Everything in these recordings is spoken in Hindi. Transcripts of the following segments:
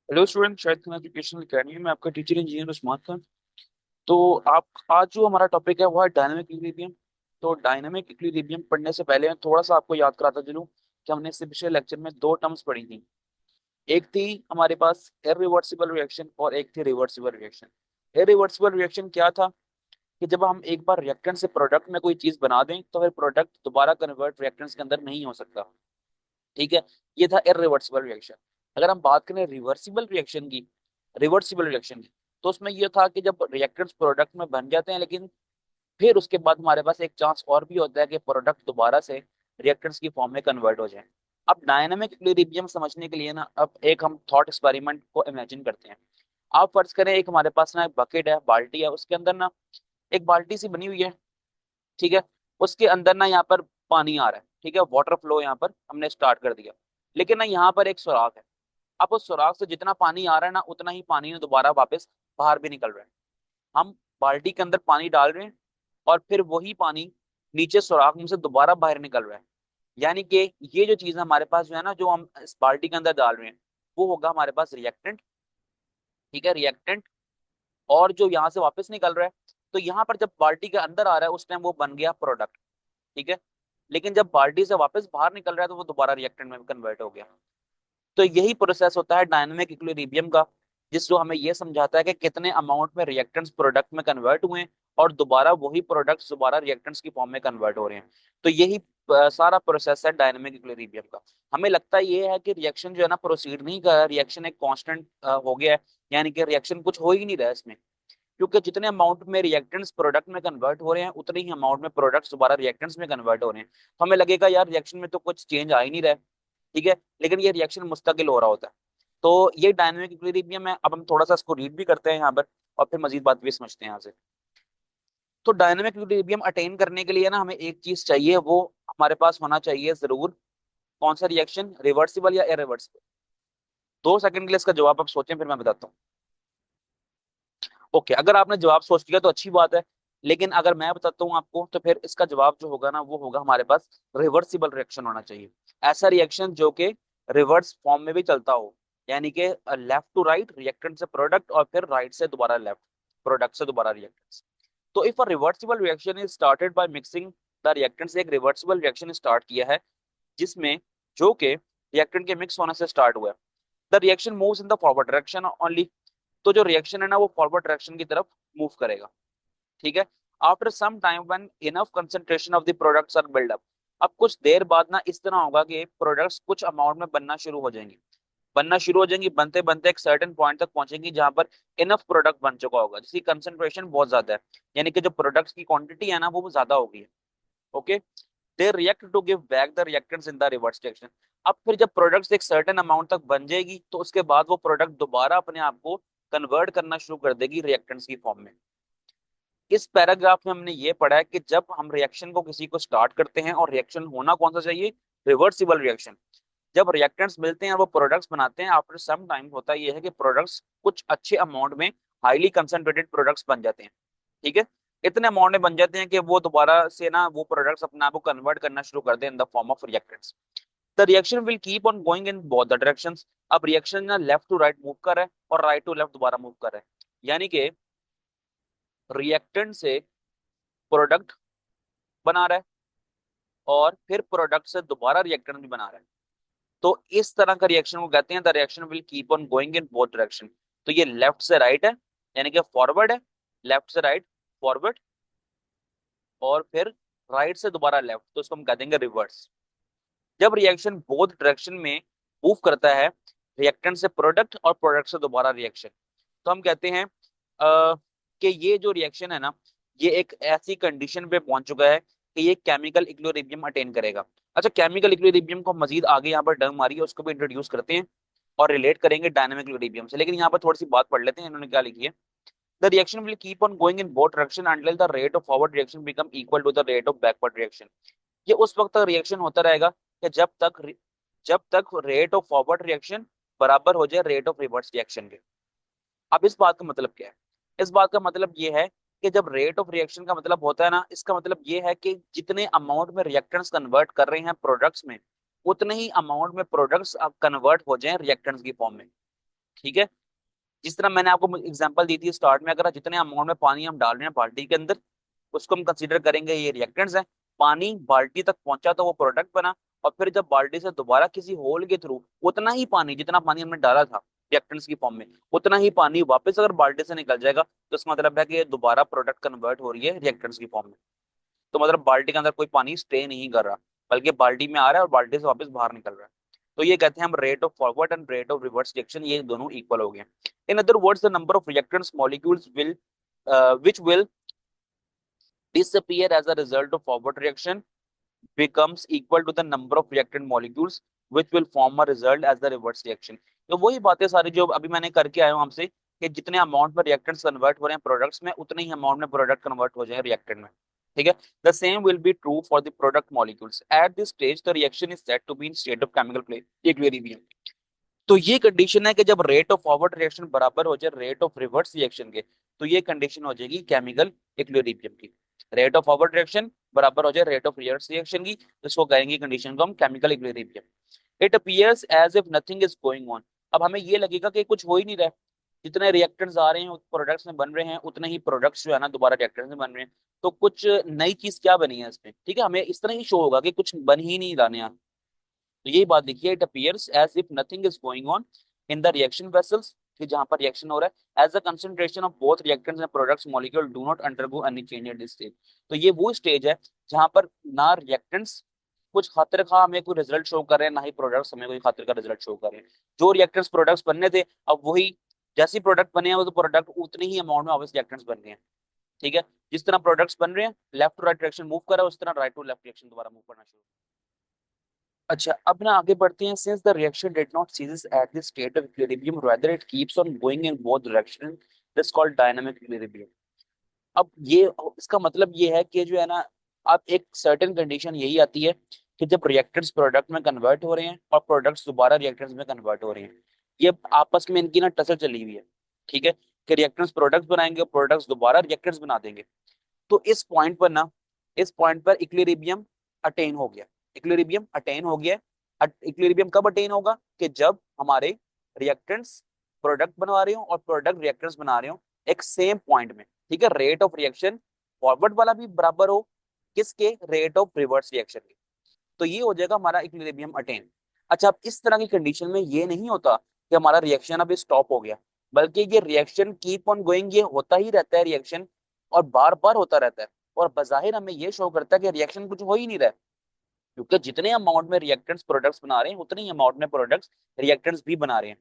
हेलो स्टूडेंट, शायद खान एजुकेशनल अकेडमी में आपका टीचर इंजीनियर उस्मान खान। तो आप आज जो हमारा टॉपिक है वो है डायनामिक इक्विलिब्रियम। तो डायनामिक इक्विलिब्रियम पढ़ने से पहले मैं थोड़ा सा आपको याद कराता चलूं कि हमने इससे पिछले लेक्चर में दो टर्म्स पढ़ी थी। एक थी हमारे पास इरिवर्सिबल रिएक्शन और एक थी रिवर्सिबल रिएक्शन। इरिवर्सिबल रिएक्शन क्या था कि जब हम एक बार रिएक्टेंट से प्रोडक्ट में कोई चीज बना दें तो फिर प्रोडक्ट दोबारा कन्वर्ट रिएक्टेंट्स के अंदर नहीं हो सकता। ठीक है, ये था इरिवर्सिबल रिएक्शन। अगर हम बात करें रिवर्सिबल रिएक्शन की, तो उसमें ये था कि जब रिएक्टेंट्स प्रोडक्ट में बन जाते हैं लेकिन फिर उसके बाद हमारे पास एक चांस और भी होता है कि प्रोडक्ट दोबारा से रिएक्टेंट्स की फॉर्म में कन्वर्ट हो जाए। अब डायनामिक इक्विलिब्रियम समझने के लिए ना, अब एक हम थॉट एक्सपेरिमेंट को इमेजिन करते हैं। आप फर्ज करें एक हमारे पास ना एक बकेट है, बाल्टी है, उसके अंदर ना एक बाल्टी सी बनी हुई है। ठीक है, उसके अंदर ना यहाँ पर पानी आ रहा है। ठीक है, वाटर फ्लो यहाँ पर हमने स्टार्ट कर दिया। लेकिन ना यहाँ पर एक सुराख है। अब उस सुराख से जितना पानी आ रहा है ना, उतना ही पानी ना दोबारा वापस बाहर भी निकल रहा है। हम बाल्टी के अंदर पानी डाल रहे हैं और फिर वही पानी नीचे सुराख में से दोबारा बाहर निकल रहा है। यानी कि ये जो चीज हमारे पास जो है ना, जो हम इस बाल्टी के अंदर डाल रहे हैं, वो होगा हमारे पास रिएक्टेंट। ठीक है, रिएक्टेंट। और जो यहाँ से वापस निकल रहा है, तो यहाँ पर जब बाल्टी के अंदर आ रहा है उस टाइम वो बन गया प्रोडक्ट। ठीक है, लेकिन जब बाल्टी से वापस बाहर निकल रहा है तो वो दोबारा रिएक्टेंट में कन्वर्ट हो गया। तो यही प्रोसेस होता है डायनामिक इक्विलिब्रियम का, जिसको हमें यह समझाता है कि कितने अमाउंट में रिएक्टेंट्स प्रोडक्ट में कन्वर्ट हुए हैं और दोबारा वही प्रोडक्ट्स दोबारा रिएक्टेंट्स की फॉर्म में कन्वर्ट हो रहे हैं। तो यही सारा प्रोसेस है डायनामिक इक्विलिब्रियम का। हमें लगता ये है कि रिएक्शन जो है ना प्रोसीड नहीं कर रहा, रिएक्शन एक कांस्टेंट हो गया है। यानी कि रिएक्शन कुछ हो ही नहीं रहा है इसमें, क्योंकि जितने अमाउंट में रिएक्टेंट्स प्रोडक्ट में कन्वर्ट हो रहे हैं उतने ही अमाउंट में प्रोडक्ट्स दोबारा रिएक्टेंट्स में कन्वर्ट हो रहे हैं। तो हमें लगेगा यार रिएक्शन में तो कुछ चेंज आ ही नहीं रहा है। ठीक है, लेकिन ये रिएक्शन मुस्तकिल हो रहा होता है। तो ये डायनामिक इक्विलिब्रियम है। अब हम थोड़ा सा इसको रीड भी करते हैं यहाँ पर और फिर मजीद बात भी समझते हैं यहाँ से। तो डायनामिक इक्विलिब्रियम अटेन करने के लिए ना हमें एक चीज चाहिए, वो हमारे पास होना चाहिए जरूर। कौन सा रिएक्शन, रिवर्सिबल या इरिवर्सिबल? 2 सेकंड के लिए इसका जवाब आप सोचें, फिर मैं बताता हूँ। ओके, अगर आपने जवाब सोच लिया तो अच्छी बात है। लेकिन अगर मैं बताता हूँ आपको तो फिर इसका जवाब जो होगा ना वो होगा हमारे पास रिवर्सिबल रिएक्शन होना चाहिए। ऐसा रिएक्शन जो कि रिवर्स फॉर्म में भी चलता हो। यानी कि लेफ्ट टू राइट, रिएक्टेंट से प्रोडक्ट और फिर राइट से दोबारा लेफ्ट, प्रोडक्ट से दोबारा रिएक्टेंट्स। तो if a reversible reaction is started by mixing the reactants, एक रिवर्सिबल रिएक्शन स्टार्ट किया है जिसमें जो कि रिएक्टेंट के मिक्स होने से स्टार्ट हुआ है। The reaction moves in the forward direction only. तो जो रिएक्शन है ना वो फॉरवर्ड डायरेक्शन की तरफ मूव करेगा। ठीक है, after some time when enough concentration of the products are build up. अब कुछ देर बाद ना इस तरह होगा कि प्रोडक्ट्स कुछ अमाउंट में बनना शुरू हो जाएंगे। बनना शुरू हो जाएंगी, बनते बनते एक सर्टेन पॉइंट तक पहुंचेंगी जहां पर इनफ प्रोडक्ट बन चुका होगा, जिसकी कंसंट्रेशन बहुत ज्यादा है। यानी कि जो प्रोडक्ट्स की क्वांटिटी है ना वो ज्यादा हो गई है। Okay, they react to give back the reactants in the reverse direction. अब फिर जब प्रोडक्ट्स एक सर्टेन अमाउंट तक बन जाएगी तो उसके बाद वो प्रोडक्ट दोबारा अपने आप को कन्वर्ट करना शुरू कर देगी रिएक्टेंट्स की फॉर्म में। इस पैराग्राफ में हमने ये पढ़ा है कि जब हम रिएक्शन को किसी को स्टार्ट करते हैं, और रिएक्शन होना कौन सा चाहिए, रिवर्सिबल रिएक्शन। जब रिएक्टेंट्स मिलते हैं वो प्रोडक्ट्स बनाते हैं, आफ्टर सम टाइम होता ये है कि प्रोडक्ट्स कुछ अच्छे अमाउंट में हाईली कंसंट्रेटेड प्रोडक्ट्स बन जाते हैं। ठीक है, इतने अमाउंट में बन जाते हैं कि वो दोबारा से ना वो प्रोडक्ट्स अपने आप को कन्वर्ट करना शुरू कर दें in the form of reactants. The reaction will keep on going in both the directions. अब रिएक्शन ना लेफ्ट टू राइट मूव कर रहा है और राइट टू लेफ्ट दोबारा मूव कर रहा है। यानी कि रिएक्टेंट से प्रोडक्ट बना रहा है और फिर प्रोडक्ट से दोबारा रिएक्टेंट भी बना रहा है। तो इस तरह का रिएक्शन को कहते हैं the reaction will keep on going in both direction. तो ये लेफ्ट से राइट है, यानी कि फॉरवर्ड है, लेफ्ट से राइट, फॉरवर्ड, और फिर राइट से दोबारा लेफ्ट, तो इसको हम कह देंगे रिवर्स। जब रिएक्शन बोथ डायरेक्शन में मूव करता है, रिएक्टेंट से प्रोडक्ट और प्रोडक्ट से दोबारा रिएक्शन, तो हम कहते हैं कि ये जो रिएक्शन है ना, ये एक ऐसी कंडीशन पे पहुंच चुका है कि ये केमिकल इक्विलिब्रियम अटेन करेगा। अच्छा, केमिकल इक्विलिब्रियम को हम मजीद आगे यहाँ पर टर्म आ रही है उसको भी इंट्रोड्यूस करते हैं और रिलेट करेंगे डायनामिक इक्विलिब्रियम से। लेकिन यहाँ पर थोड़ी सी बात पढ़ लेते हैं इन्होंने क्या लिखी है। The reaction will keep on going in both direction until the rate of forward reaction become equal to the rate of backward reaction. ये उस वक्त तक रिएक्शन होता रहेगा कि जब तक रेट ऑफ फॉरवर्ड रिएक्शन बराबर हो जाए रेट ऑफ रिवर्स रिएक्शन के। अब इस बात का मतलब क्या है? इस बात का मतलब ये है कि जब रेट ऑफ रिएक्शन का मतलब होता है ना, इसका मतलब ये है कि जितने अमाउंट में रिएक्टेंट्स कन्वर्ट कर रहे हैं प्रोडक्ट्स में, उतने ही अमाउंट में प्रोडक्ट्स अब कन्वर्ट हो जाएं रिएक्टेंट्स की फॉर्म में। ठीक है। जिस तरह मैंने आपको एग्जांपल दी थी स्टार्ट में, अगर जितने अमाउंट में पानी हम डाल रहे हैं बाल्टी के अंदर, उसको हम कंसीडर करेंगे ये रिएक्टेंट्स हैं। पानी बाल्टी तक पहुंचा तो वो प्रोडक्ट बना, और फिर जब बाल्टी से दोबारा किसी होल के थ्रू उतना ही पानी, जितना पानी हमने डाला था रिएक्टेंट्स की फॉर्म में, उतना ही पानी वापस अगर बाल्टी से निकल जाएगा, तो इसका मतलब है कि ये दोबारा प्रोडक्ट कन्वर्ट हो रही है रिएक्टेंट्स की फॉर्म में। तो मतलब बाल्टी के अंदर कोई पानी स्टे नहीं कर रहा, बल्कि बाल्टी में आ रहा है और बाल्टी से वापस बाहर निकल रहा है। तो ये कहते हैं हम rate of forward and rate of reverse reaction, ये दोनों इक्वल हो गए। In other words the number of reactants molecules will which will disappear as a result of forward reaction becomes equal to the number of reactant molecules which will form a result as the reverse reaction। तो वही बातें सारी जो अभी मैंने करके आया हूँ हमसे, कि जितने अमाउंट में रिएक्टेंट्स कन्वर्ट हो रहे हैं प्रोडक्ट्स में, उतने ही अमाउंट में प्रोडक्ट कन्वर्ट हो जाए रिएक्टेंट में। ठीक है। The same will be true for the product molecules at this stage the reaction is said to be in state of chemical equilibrium. तो ये कंडीशन है कि जब रेट ऑफ फॉरवर्ड रिएक्शन बराबर हो जाए रेट ऑफ रिवर्स रिएक्शन के, तो ये कंडीशन हो जाएगी केमिकल इक्विलिब्रियम की। रेट ऑफ फॉरवर्ड रिएक्शन बराबर हो जाए रेट ऑफ रिवर्स रिएक्शन की, तो इसको कहेंगे कंडीशन को हम chemical equilibrium. It appears as if nothing is going on. अब हमें ये लगेगा कि कुछ हो ही नहीं रहा है, जितने रिएक्टेंट्स आ रहे हैं प्रोडक्ट्स में बन रहे हैं, उतने ही प्रोडक्ट्स जो है ना दोबारा रिएक्टेंट्स में बन रहे हैं। तो कुछ नई चीज क्या बनी है इसमें, ठीक है, हमें इस तरह ही शो होगा कि कुछ बन ही नहीं रहा नया। तो यही बात देखिए, it appears as if nothing is going on in the reaction vessels, कि जहां पर रिएक्शन हो रहा है, as the concentration of both reactants and products molecule do not undergo any change at this stage. तो ये वो स्टेज है जहां पर ना रिएक्टेंट्स कुछ खातिर खा हमें कोई रिजल्ट शो कर रहे हैं, ना ही प्रोडक्ट्स हमें कोई खातिर का रिजल्ट शो कर रहे हैं। जो रिएक्टेंट्स प्रोडक्ट्स बनने थे, अब वही जैसे प्रोडक्ट बने हैं वो तो प्रोडक्ट उतनी ही अमाउंट में वापस रिएक्टेंट्स बन रहे हैं। ठीक है। जिस तरह प्रोडक्ट्स बन रहे हैं left to right direction move कर रहा है, उस तरह राइट टू लेफ्ट डायरेक्शन दोबारा मूव करना शुरू। अच्छा, अब ना आगे बढ़ते हैं। Since the reaction did not ceases at the state of equilibrium rather it keeps on going in both direction, this called dynamic equilibrium. अब ये इसका मतलब ये है कि जो है ना, अब एक सर्टेन कंडीशन यही आती है कि जब रिएक्टेंट्स प्रोडक्ट में कन्वर्ट हो रहे हैं और प्रोडक्ट्स दोबारा रिएक्टेंट्स में कन्वर्ट हो रहे हैं, ये आपस में इनकी ना टसल चली हुई है। ठीक है। कि रिएक्टेंट्स प्रोडक्ट्स बनाएंगे, प्रोडक्ट्स दोबारा रिएक्टेंट्स बना देंगे। तो इस पॉइंट पर ना, इस पॉइंट पर इक्विलिब्रियम अटेन हो गया। इक्विलिब्रियम अटेन हो गया। इक्विलिब्रियम कब अटेन होगा, कि जब हमारे रिएक्टेंट्स प्रोडक्ट बना रहे हो और प्रोडक्ट रिएक्टेंट्स बना रहे हो एक सेम पॉइंट में। ठीक है। रेट ऑफ रिएक्शन फॉरवर्ड वाला भी बराबर हो किसके, रेट ऑफ रिवर्स रिएक्शन के। तो ये हो जाएगा हमारा इक्विलिब्रियम अटेन। अच्छा, अब इस तरह की कंडीशन में ये नहीं होता कि हमारा रिएक्शन अब स्टॉप हो गया, बल्कि ये रिएक्शन कीप ऑन गोइंग, ये होता ही रहता है रिएक्शन, और बार बार होता रहता है। और बजाहिर हमें ये शो करता है कि रिएक्शन कुछ हो ही नहीं रहा है, क्योंकि जितने अमाउंट में रिएक्टेंट्स प्रोडक्ट्स बना रहे हैं उतने ही अमाउंट में प्रोडक्ट्स रिएक्टेंट्स भी बना रहे हैं।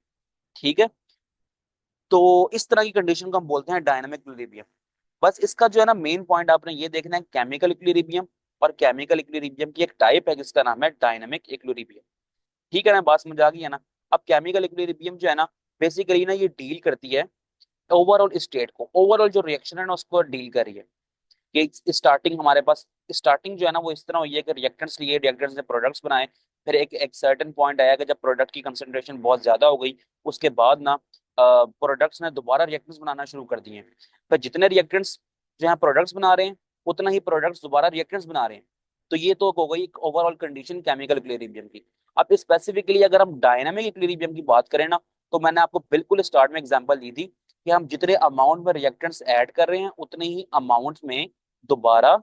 ठीक है। तो इस तरह की कंडीशन को हम बोलते हैं डायनामिक इक्विलिब्रियम। बस इसका जो है ना मेन पॉइंट आपने ये देखना है, केमिकल इक्विलिब्रियम और केमिकल इक्विलिब्रियम की एक टाइप है जिसका नाम है डायनामिक इक्विलिब्रियम। ठीक है ना, बात समझ आ गई है ना। अब केमिकल इक्विलिब्रियम जो है ना, बेसिकली ना ये डील करती है ओवरऑल स्टेट को, ओवरऑल जो रिएक्शन है ना उसको डील कर रही है। कि स्टार्टिंग हमारे पास, स्टार्टिंग जो है ना वो इस तरह हुई है कि रिएक्टेंट्स लिए, रिएक्टेंट्स ने प्रोडक्ट्स बनाए, फिर एक सर्टेन पॉइंट आया कि जब प्रोडक्ट की कंसंट्रेशन बहुत ज्यादा हो गई, उसके बाद ना प्रोडक्ट्स ने दोबारा रिएक्टेंट्स बनाना शुरू कर दिए। फिर जितने रिएक्टेंट्स जो है प्रोडक्ट्स बना रहे हैं, उतना ही प्रोडक्ट्स दोबारा रिएक्टेंट्स बना रहे हैं। तो ये तो हो गई ओवरऑल कंडीशन केमिकल इक्विलिब्रियम की। अब स्पेसिफिकली अगर हम डायनामिक इक्विलिब्रियम की बात करें ना, तो मैंने आपको बिल्कुल स्टार्ट में एग्जांपल दी थी कि हम जितने अमाउंट में रिएक्टेंट्स ऐड कर रहे हैं उतने ही अमाउंट में दोबारा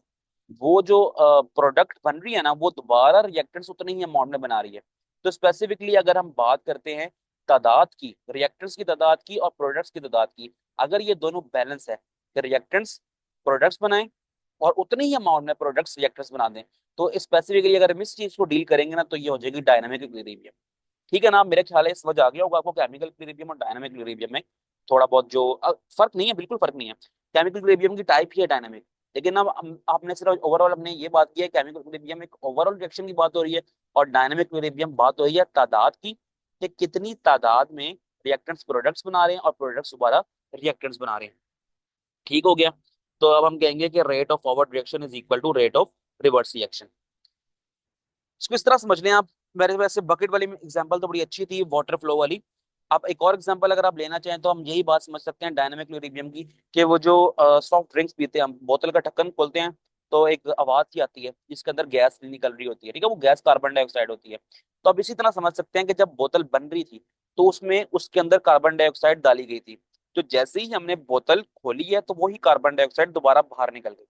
वो जो प्रोडक्ट बन रही है ना, वो दोबारा रिएक्टेंट्स उतने ही अमाउंट में बना रही है। तो स्पेसिफिकली अगर हम बात करते हैं तादाद की, रिएक्टेंट्स की तादाद की और प्रोडक्ट्स की तादाद की, अगर ये दोनों बैलेंस है कि रिएक्टेंट्स प्रोडक्ट्स बनाएं और उतने ही अमाउंट में प्रोडक्ट्स रिएक्टेंट्स बना दें, तो स्पेसिफिकली अगर हम इस चीज को डील करेंगे ना, तो ये हो जाएगी डायनामिक इक्विलिब्रियम। ठीक है ना, मेरे ख्याल है समझ आ गया होगा आपको केमिकल इक्विलिब्रियम और डायनामिक इक्विलिब्रियम में थोड़ा बहुत जो फर्क नहीं है, बिल्कुल फर्क नहीं है। केमिकल इक्विलिब्रियम की टाइप ही है डायनामिक। लेकिन अब आपने सिर्फ ओवरऑल हमने ये बात की है, केमिकल इक्विलिब्रियम एक ओवरऑल रिएक्शन की बात हो रही है, और डायनामिक इक्विलिब्रियम बात हो रही है तादाद की, कि कितनी तादाद में रिएक्टेंट्स प्रोडक्ट्स बना रहे हैं और प्रोडक्ट्स दोबारा रिएक्टेंट्स बना रहे हैं। ठीक हो गया। तो अब हम कहेंगे कि rate of forward reaction is equal to rate of reverse reaction. इसको इस तरह समझ लें आप। मेरे वैसे बकेट वाली एग्जांपल तो बड़ी अच्छी थी, वाटर फ्लो वाली। आप एक और एग्जांपल अगर आप लेना चाहें तो हम यही बात समझ सकते हैं डायनामिक इक्विलिब्रियम की, कि वो जो सॉफ्ट ड्रिंक्स पीते हैं हम, बोतल का ढक्कन खोलते हैं तो एक आवाज सी आती है जिसके अंदर गैस निकल रही होती है। ठीक है, वो गैस कार्बन डाइऑक्साइड होती है। तो अब इसी तरह समझ सकते हैं कि जब बोतल बन रही थी तो उसमें उसके अंदर कार्बन डाइऑक्साइड डाली गई थी। तो जैसे ही हमने बोतल खोली है तो वही कार्बन डाइऑक्साइड दोबारा बाहर निकल गई।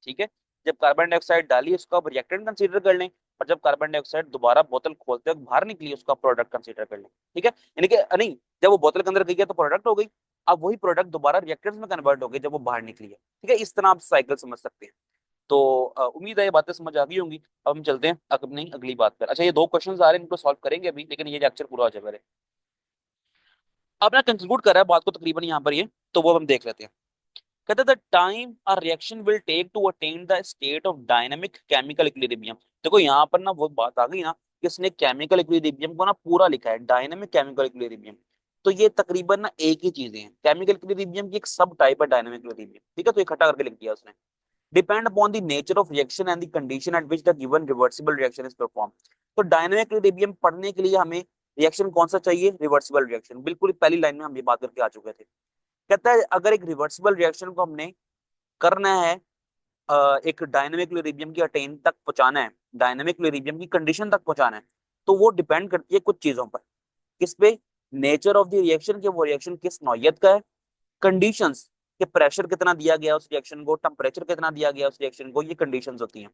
ठीक है। जब कार्बन डाइऑक्साइड डाली उसको आप रिएक्टेंट कंसीडर कर लें, और जब कार्बन डाइऑक्साइड दोबारा बोतल खोलते वक्त बाहर निकली उसका प्रोडक्ट कंसीडर कर लें। ठीक है। यानी कि नहीं, जब वो बोतल के अंदर गई है तो प्रोडक्ट हो गई, अब वही प्रोडक्ट दोबारा रिएक्टेंट्स में कन्वर्ट हो गई जब वो बाहर निकली है। ठीक है, इस तरह आप साइकिल समझ सकते हैं। तो उम्मीद है ये बातें समझ आ गई होंगी। अब हम चलते हैं अपनी अगली बात पर। अच्छा, ये दो क्वेश्चन आ रहे हैं, इनको सॉल्व करेंगे अभी, लेकिन ये लेक्चर पूरा हो जाए पहले। अब ना कंक्लूड कर रहा है बात को तकरीबन यहाँ पर ये, तो वो हम देख लेते हैं। कहते the time a reaction will take to attain the state of dynamic chemical equilibrium. देखो यहाँ पर ना वो बात आ गई ना कि इसने केमिकल इक्विलिब्रियम को ना पूरा लिखा है, डायनामिक केमिकल इक्विलिब्रियम। तो ये तकरीबन ना एक ही चीजें हैं, केमिकल इक्विलिब्रियम की एक सब टाइप है डायनामिक इक्विलिब्रियम। ठीक है, तो इकट्ठा करके लिख दिया उसने। Depend upon the nature of reaction and the condition at which the given reversible reaction is perform. तो डायनामिक इक्विलिब्रियम पढ़ने के लिए हमें रिएक्शन कौन सा चाहिए? Reversible reaction. बिल्कुल पहली लाइन में हम ये बात करके आ चुके थे। कहता है अगर एक रिवर्सिबल रिएक्शन को हमने करना है, एक डायनामिक इक्विलिब्रियम की अटेन तक पहुंचाना है, डायनामिक इक्विलिब्रियम की कंडीशन तक पहुंचाना है, तो वो डिपेंड करती है कुछ चीजों पर। किस पे? नेचर ऑफ द रिएक्शन, के वो रिएक्शन किस नौयत का है, कंडीशंस के प्रेशर कितना दिया गया उस रिएक्शन को, टेम्परेचर कितना दिया गया उस रिएक्शन को, ये कंडीशंस होती हैं।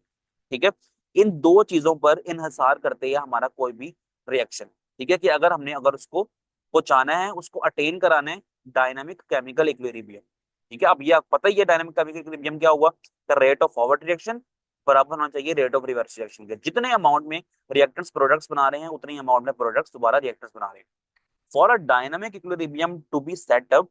ठीक है। इन दो चीजों पर इन्हिसार करते हैं हमारा कोई भी रिएक्शन। ठीक है, कि अगर हमने अगर उसको पहुंचाना है, उसको अटेन कराना है डायनामिक केमिकल इक्विलिब्रियम। ठीक है, अब ये आपको पता ही है डायनामिक केमिकल इक्विलिब्रियम क्या हुआ, the rate of forward reaction बराबर होना चाहिए रेट ऑफ रिवर्स रिएक्शन के। जितने अमाउंट में रिएक्टेंट्स प्रोडक्ट्स बना रहे हैं उतने अमाउंट में प्रोडक्ट्स दोबारा रिएक्टेंट्स बना रहे हैं। For a dynamic equilibrium to be set up,